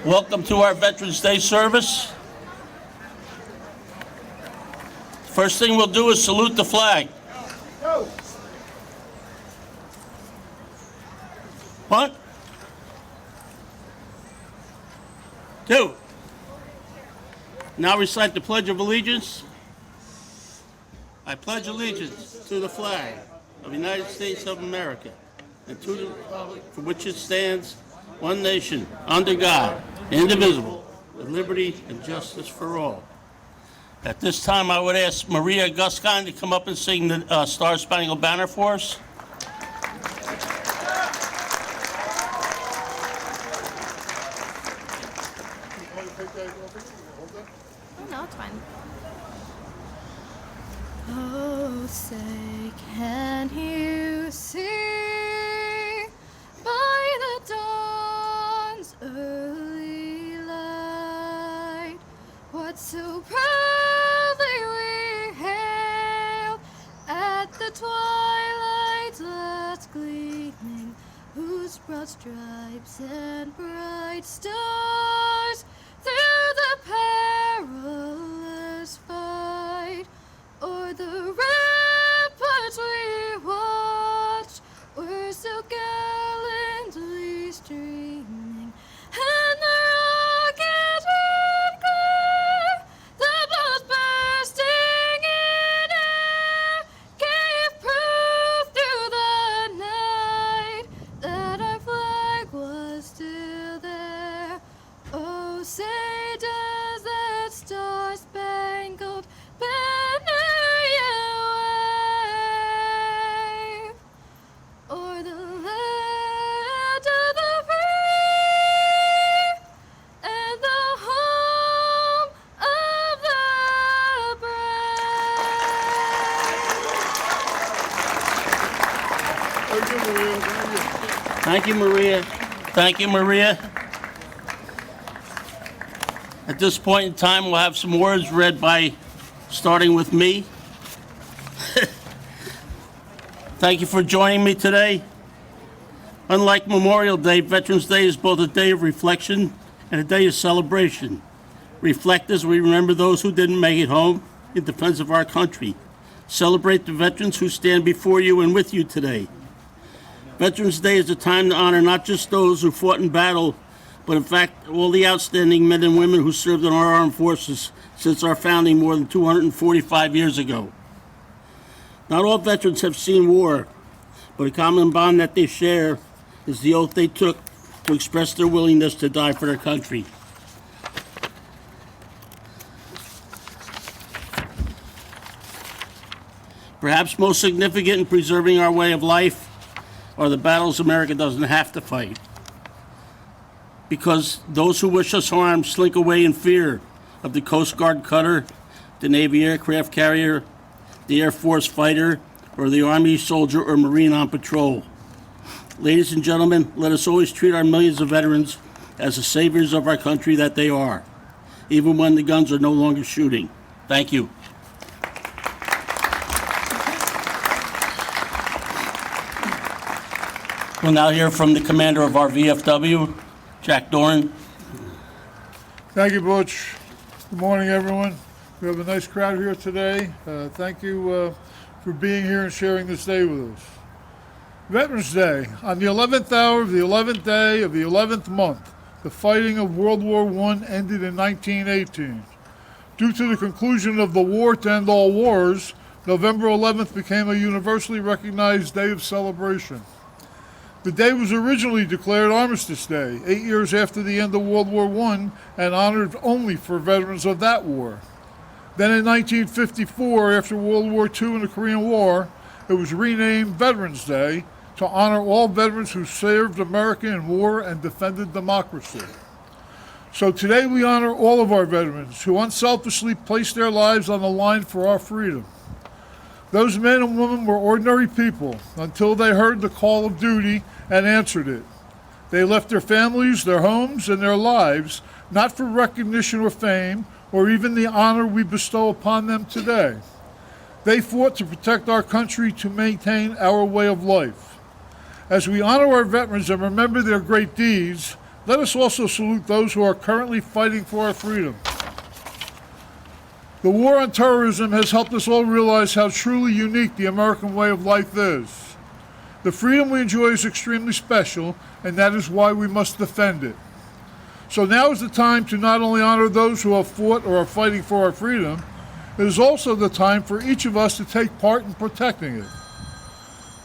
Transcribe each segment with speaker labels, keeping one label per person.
Speaker 1: Welcome to our Veterans Day service. First thing we'll do is salute the flag. One, two. Now recite the Pledge of Allegiance. I pledge allegiance to the flag of the United States of America and to the republic for which it stands, one nation, under God, indivisible, with liberty and justice for all. At this time, I would ask Maria Guskin to come up and sing the Star Spangled Banner for us.
Speaker 2: No, it's fine. Oh, say, can you see by the dawn's early light what so proudly we hailed at the twilight's last gleaming, whose broad stripes and bright stars through the perilous fight o'er the ramparts we watched were so gallantly streaming, and the rocket's red glare, the balls bursting in air, gave proof through the night that our flag was still there. Oh, say does that star-spangled banner yet wave o'er the land of the free and the home of the brave?
Speaker 1: Thank you, Maria. Thank you, Maria. At this point in time, we'll have some words read by, starting with me. Thank you for joining me today. Unlike Memorial Day, Veterans Day is both a day of reflection and a day of celebration. Reflect as we remember those who didn't make it home in defense of our country. Celebrate the veterans who stand before you and with you today. Veterans Day is a time to honor not just those who fought in battle, but in fact, all the outstanding men and women who served in our armed forces since our founding more than 245 years ago. Not all veterans have seen war, but a common bond that they share is the oath they took to express their willingness to die for their country. Perhaps most significant in preserving our way of life are the battles America doesn't have to fight. Because those who wish us harm slink away in fear of the Coast Guard cutter, the Navy aircraft carrier, the Air Force fighter, or the Army soldier or Marine on patrol. Ladies and gentlemen, let us always treat our millions of veterans as the saviors of our country that they are, even when the guns are no longer shooting. Thank you. We'll now hear from the commander of our VFW, Jack Doran.
Speaker 3: Thank you, Butch. Good morning, everyone. We have a nice crowd here today. Thank you for being here and sharing this day with us. Veterans Day. On the 11th hour of the 11th day of the 11th month, the fighting of World War I ended in 1918. Due to the conclusion of the war to end all wars, November 11th became a universally recognized day of celebration. The day was originally declared Armistice Day, 8 years after the end of World War I, and honored only for veterans of that war. Then in 1954, after World War II and the Korean War, it was renamed Veterans Day to honor all veterans who served America in war and defended democracy. So today we honor all of our veterans who unselfishly placed their lives on the line for our freedom. Those men and women were ordinary people until they heard the call of duty and answered it. They left their families, their homes, and their lives, not for recognition or fame, or even the honor we bestow upon them today. They fought to protect our country, to maintain our way of life. As we honor our veterans and remember their great deeds, let us also salute those who are currently fighting for our freedom. The war on terrorism has helped us all realize how truly unique the American way of life is. The freedom we enjoy is extremely special, and that is why we must defend it. So now is the time to not only honor those who have fought or are fighting for our freedom, it is also the time for each of us to take part in protecting it.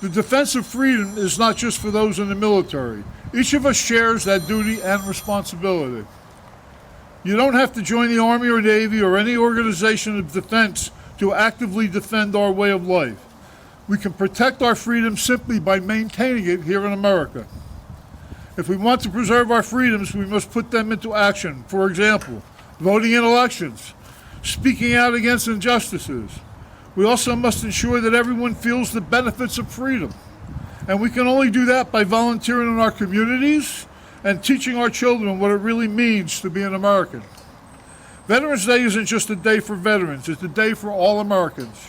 Speaker 3: The defense of freedom is not just for those in the military. Each of us shares that duty and responsibility. You don't have to join the Army or Navy or any organization of defense to actively defend our way of life. We can protect our freedom simply by maintaining it here in America. If we want to preserve our freedoms, we must put them into action. For example, voting in elections, speaking out against injustices. We also must ensure that everyone feels the benefits of freedom. And we can only do that by volunteering in our communities and teaching our children what it really means to be an American. Veterans Day isn't just a day for veterans, it's a day for all Americans.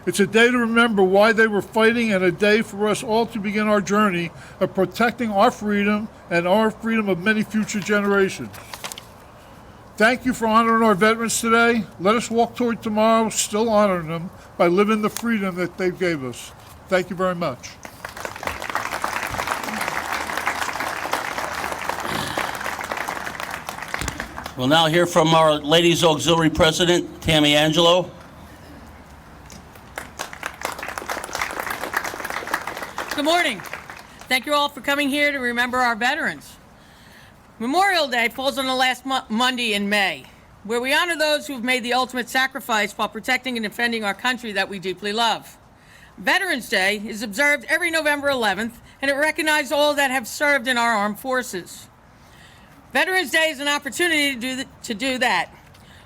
Speaker 3: It's a day to remember why they were fighting and a day for us all to begin our journey of protecting our freedom and our freedom of many future generations. Thank you for honoring our veterans today. Let us walk toward tomorrow still honoring them by living the freedom that they gave us. Thank you very much.
Speaker 1: We'll now hear from our Ladies Auxiliary President, Tammy Angelo.
Speaker 4: Good morning. Thank you all for coming here to remember our veterans. Memorial Day falls on the last Monday in May, where we honor those who've made the ultimate sacrifice while protecting and defending our country that we deeply love. Veterans Day is observed every November 11th, and it recognizes all that have served in our armed forces. Veterans Day is an opportunity to do that,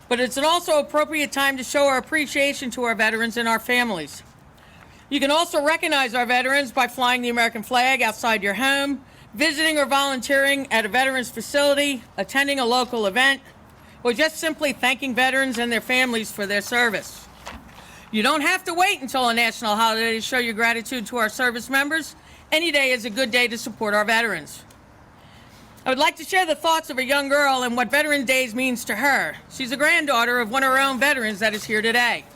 Speaker 4: but it's an also appropriate time to show our appreciation to our veterans and our families. You can also recognize our veterans by flying the American flag outside your home, visiting or volunteering at a veterans facility, attending a local event, or just simply thanking veterans and their families for their service. You don't have to wait until a national holiday to show your gratitude to our service members. Any day is a good day to support our veterans. I would like to share the thoughts of a young girl and what Veterans Day means to her. She's a granddaughter of one of our own veterans that is here today.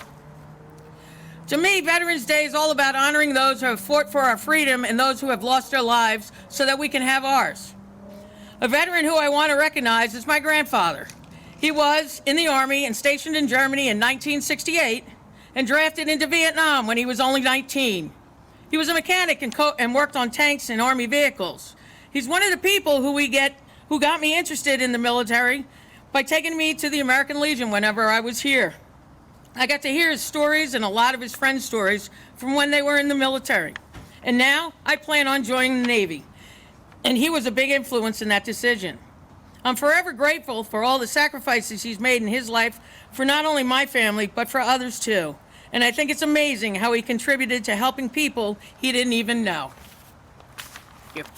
Speaker 4: To me, Veterans Day is all about honoring those who have fought for our freedom and those who have lost their lives so that we can have ours. A veteran who I want to recognize is my grandfather. He was in the Army and stationed in Germany in 1968 and drafted into Vietnam when he was only 19. He was a mechanic and worked on tanks and Army vehicles. He's one of the people who got me interested in the military by taking me to the American Legion whenever I was here. I got to hear his stories and a lot of his friends' stories from when they were in the military. And now I plan on joining the Navy. And he was a big influence in that decision. I'm forever grateful for all the sacrifices he's made in his life for not only my family, but for others too. And I think it's amazing how he contributed to helping people he didn't even know. Thank you.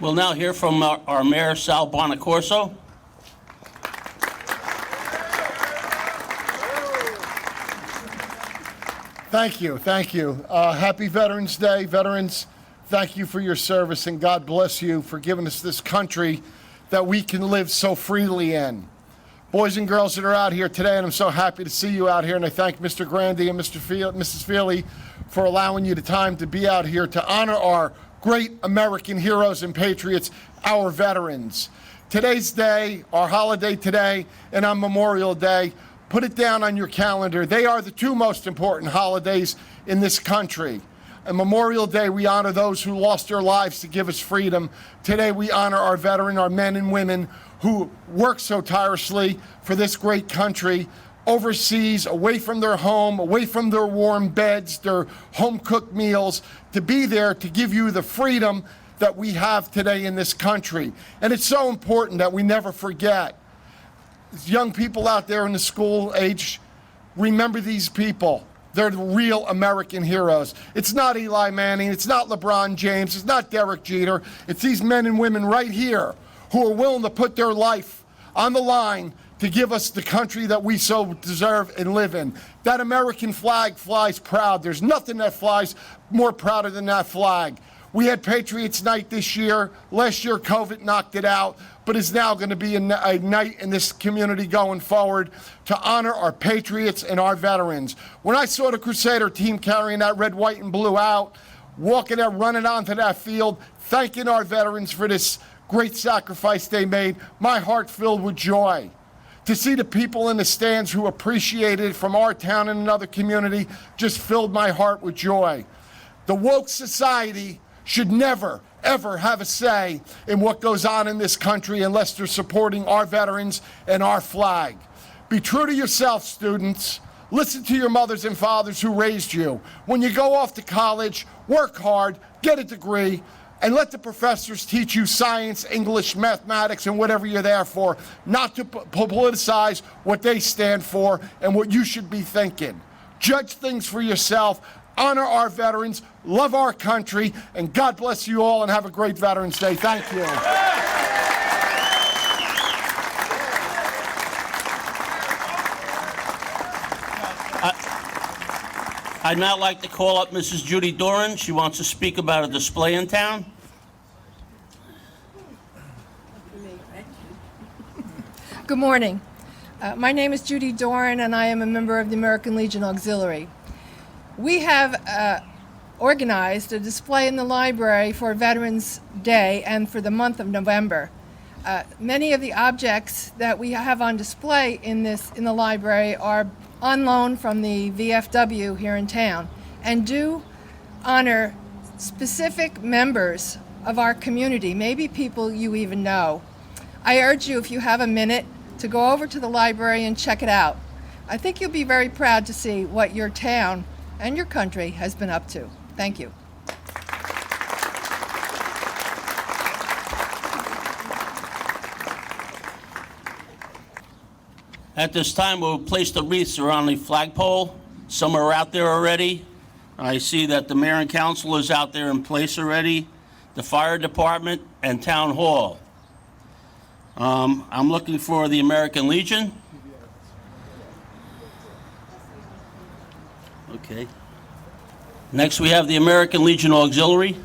Speaker 1: We'll now hear from our Mayor, Sal Bonacorso.
Speaker 5: Thank you. Happy Veterans Day. Veterans, thank you for your service, and God bless you for giving us this country that we can live so freely in. Boys and girls that are out here today, and I'm so happy to see you out here, and I thank Mr. Grandy and Mrs. Feely for allowing you the time to be out here to honor our great American heroes and patriots, our veterans. Today's day, our holiday today, and on Memorial Day, put it down on your calendar. They are the two most important holidays in this country. On Memorial Day, we honor those who lost their lives to give us freedom. Today, we honor our veteran, our men and women who work so tirelessly for this great country, overseas, away from their home, away from their warm beds, their home-cooked meals, to be there to give you the freedom that we have today in this country. And it's so important that we never forget. Young people out there in the school age, remember these people. They're the real American heroes. It's not Eli Manning, it's not LeBron James, it's not Derek Jeter. It's these men and women right here who are willing to put their life on the line to give us the country that we so deserve and live in. That American flag flies proud. There's nothing that flies more prouder than that flag. We had Patriots Night this year. Last year, COVID knocked it out, but it's now going to be a night in this community going forward to honor our patriots and our veterans. When I saw the Crusader team carrying that red, white, and blue out, walking out, running onto that field, thanking our veterans for this great sacrifice they made, my heart filled with joy. To see the people in the stands who appreciated it from our town and another community just filled my heart with joy. The woke society should never, ever have a say in what goes on in this country unless they're supporting our veterans and our flag. Be true to yourself, students. Listen to your mothers and fathers who raised you. When you go off to college, work hard, get a degree, and let the professors teach you science, English, mathematics, and whatever you're there for, not to politicize what they stand for and what you should be thinking. Judge things for yourself, honor our veterans, love our country, and God bless you all and have a great Veterans Day. Thank you.
Speaker 1: I'd now like to call up Mrs. Judy Doran. She wants to speak about a display in town.
Speaker 6: Good morning. My name is Judy Doran, and I am a member of the American Legion Auxiliary. We have organized a display in the library for Veterans Day and for the month of November. Many of the objects that we have on display in the library are on loan from the VFW here in town and do honor specific members of our community, maybe people you even know. I urge you, if you have a minute, to go over to the library and check it out. I think you'll be very proud to see what your town and your country has been up to. Thank you.
Speaker 1: At this time, we'll place the wreaths around the flagpole. Some are out there already. I see that the mayor and council is out there in place already, the fire department, and town hall. I'm looking for the American Legion. Okay. Next, we have the American Legion Auxiliary.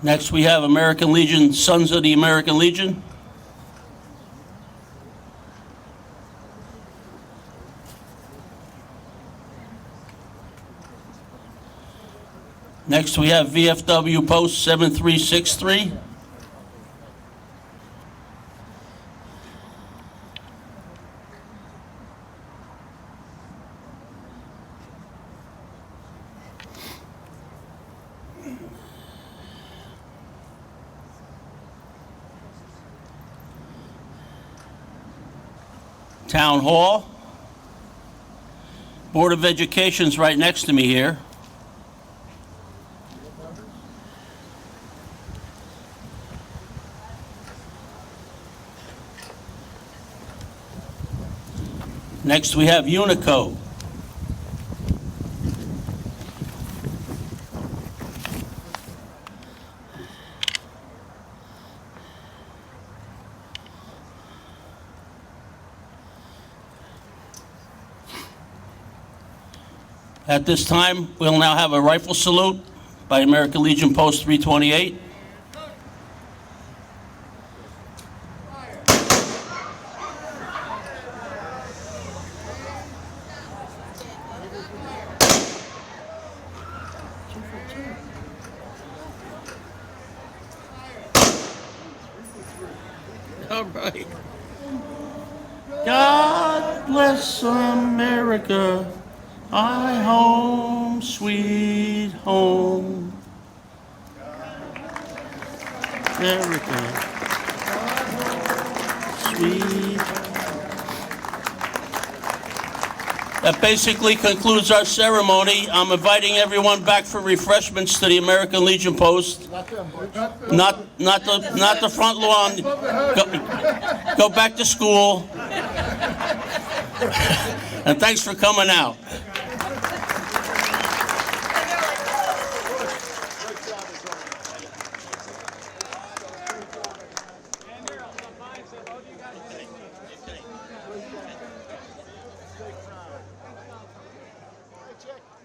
Speaker 1: Next, we have American Legion, Sons of the American Legion. Next, we have VFW Post 7363. Town Hall. Board of Education's right next to me here. Next, we have Unico. At this time, we'll now have a rifle salute by American Legion Post 328. All right. God bless America, our home, sweet home. America, sweet. That basically concludes our ceremony. I'm inviting everyone back for refreshments to the American Legion Post. Not the front lawn. Go back to school. And thanks for coming out.
Speaker 5: Check.